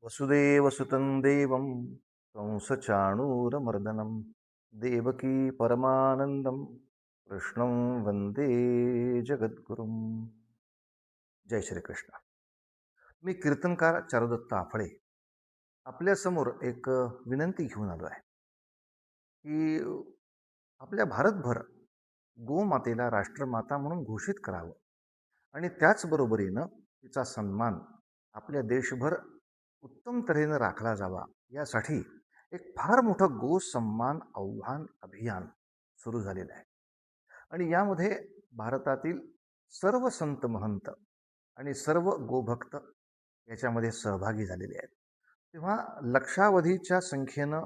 वसुदेवसुतं देवं कंसचाणूरमर्दनं देवकी परमानंदं कृष्णं वंदे जगद्गुरुं. जय श्री कृष्ण. मी कीर्तनकार चारुदत्त आफळे आपल्यासमोर एक विनंती घेऊन आलो आहे की आपल्या भारतभर गोमातेला राष्ट्रमाता म्हणून घोषित करावं आणि त्याचबरोबरीनं तिचा सन्मान आपल्या देशभर उत्तम तऱ्हेनं राखला जावा यासाठी एक फार मोठं गो सन्मान आव्हान अभियान सुरू झालेलं आहे. आणि यामध्ये भारतातील सर्व संत महंत आणि सर्व गोभक्त याच्यामध्ये सहभागी झालेले आहेत. तेव्हा लक्षावधीच्या संख्येनं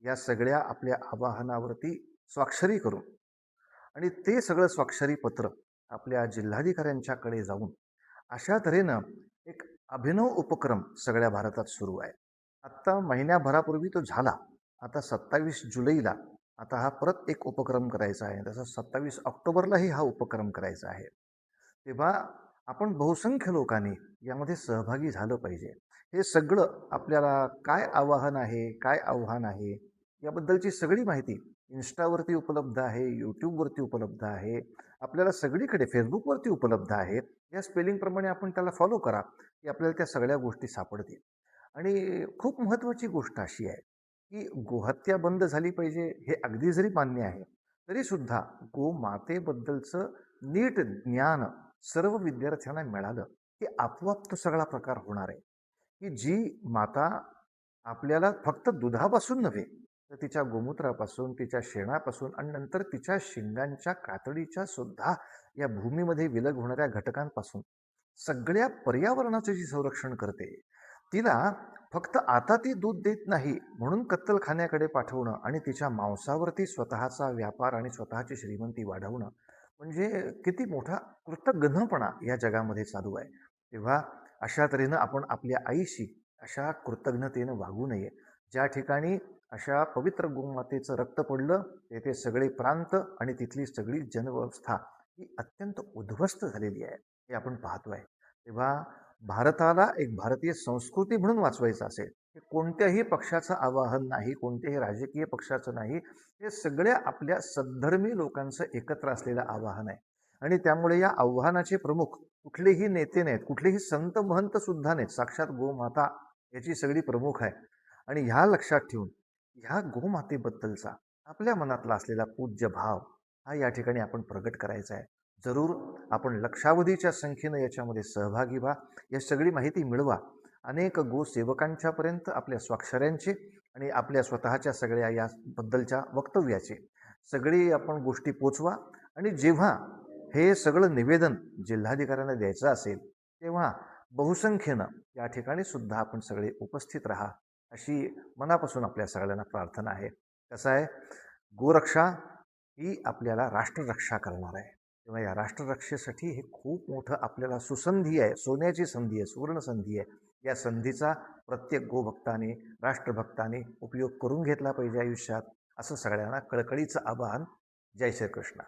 या सगळ्या आपल्या आवाहनावरती स्वाक्षरी करून आणि ते सगळं स्वाक्षरी पत्र आपल्या जिल्हाधिकाऱ्यांच्याकडे जाऊन अशा तऱ्हेनं एक अभिनव उपक्रम सगळ्या भारतात सुरू आहे. आत्ता महिन्याभरापूर्वी तो झाला. आता 27 जुलैला आता हा परत एक उपक्रम करायचा आहे. तसं 27 ऑक्टोबरलाही हा उपक्रम करायचा आहे. तेव्हा आपण बहुसंख्य लोकांनी यामध्ये सहभागी झालं पाहिजे. हे सगळं आपल्याला काय आवाहन आहे, काय आव्हान आहे याबद्दलची सगळी माहिती इन्स्टावरती उपलब्ध आहे, यूट्यूबवरती उपलब्ध आहे, आपल्याला सगळीकडे फेसबुकवरती उपलब्ध आहे. या स्पेलिंगप्रमाणे आपण त्याला फॉलो करा की आपल्याला त्या सगळ्या गोष्टी सापडतील. आणि खूप महत्त्वाची गोष्ट अशी आहे की गोहत्या बंद झाली पाहिजे हे अगदी जरी मान्य आहे तरीसुद्धा गोमातेबद्दलचं नीट ज्ञान सर्व विद्यार्थ्यांना मिळालं की आपोआप तो सगळा प्रकार होणार आहे. की जी माता आपल्याला फक्त दुधापासून नव्हे तर तिच्या गोमूत्रापासून, तिच्या शेणापासून आणि नंतर तिच्या शिंगांच्या कातडीच्या सुद्धा या भूमीमध्ये विलग होणाऱ्या घटकांपासून सगळ्या पर्यावरणाचं जी संरक्षण करते, तिला फक्त आता ती दूध देत नाही म्हणून कत्तलखान्याकडे पाठवणं आणि तिच्या मांसावरती स्वतःचा व्यापार आणि स्वतःची श्रीमंती वाढवणं म्हणजे किती मोठा कृतघ्नपणा या जगामध्ये चालू आहे. तेव्हा अशा तऱ्हेनं आपण आपल्या आईशी अशा कृतज्ञतेनं वागू नये. ज्या ठिकाणी अशा पवित्र गोमातेचं रक्त पडलं तेथे सगळे प्रांत आणि तिथली सगळी जनव्यवस्था ही अत्यंत उद्ध्वस्त झालेली आहे हे आपण पाहतोय. तेव्हा भारताला एक भारतीय संस्कृती म्हणून वाचवायचं असेल हे कोणत्याही पक्षाचं आवाहन नाही, कोणत्याही राजकीय पक्षाचं नाही, हे सगळ्या आपल्या सद्धर्मी लोकांचं एकत्र असलेलं आवाहन आहे. आणि त्यामुळे या आव्हानाचे प्रमुख कुठलेही नेते नाहीत, कुठलेही संत महंत सुद्धा नाहीत, साक्षात गोमाता याची सगळी प्रमुख आहे. आणि ह्या लक्षात ठेवून ह्या गोमातेबद्दलचा आपल्या मनातला असलेला पूज्य भाव हा या ठिकाणी आपण प्रगट करायचा आहे. जरूर आपण लक्षावधीच्या संख्येनं याच्यामध्ये सहभागी व्हा, या सगळी माहिती मिळवा. अनेक गोसेवकांच्यापर्यंत आपल्या स्वाक्षऱ्यांचे आणि आपल्या स्वतःच्या सगळ्या याबद्दलच्या वक्तव्याचे सगळी आपण गोष्टी पोचवा. आणि जेव्हा हे सगळं निवेदन जिल्हाधिकाऱ्यांना द्यायचं असेल तेव्हा बहुसंख्येनं या ठिकाणी सुद्धा आपण सगळे उपस्थित राहा अशी मनापासून आपल्या सगळ्यांना प्रार्थना आहे. कसं आहे, गोरक्षा ही आपल्याला राष्ट्ररक्षा करणार आहे. तेव्हा या राष्ट्ररक्षेसाठी हे खूप मोठं आपल्याला सुसंधी आहे, सोन्याची संधी आहे, सुवर्ण संधी आहे. या संधीचा प्रत्येक गोभक्ताने, राष्ट्रभक्ताने उपयोग करून घेतला पाहिजे आयुष्यात, असं सगळ्यांना कळकळीचं आवाहन. जय श्रीकृष्ण.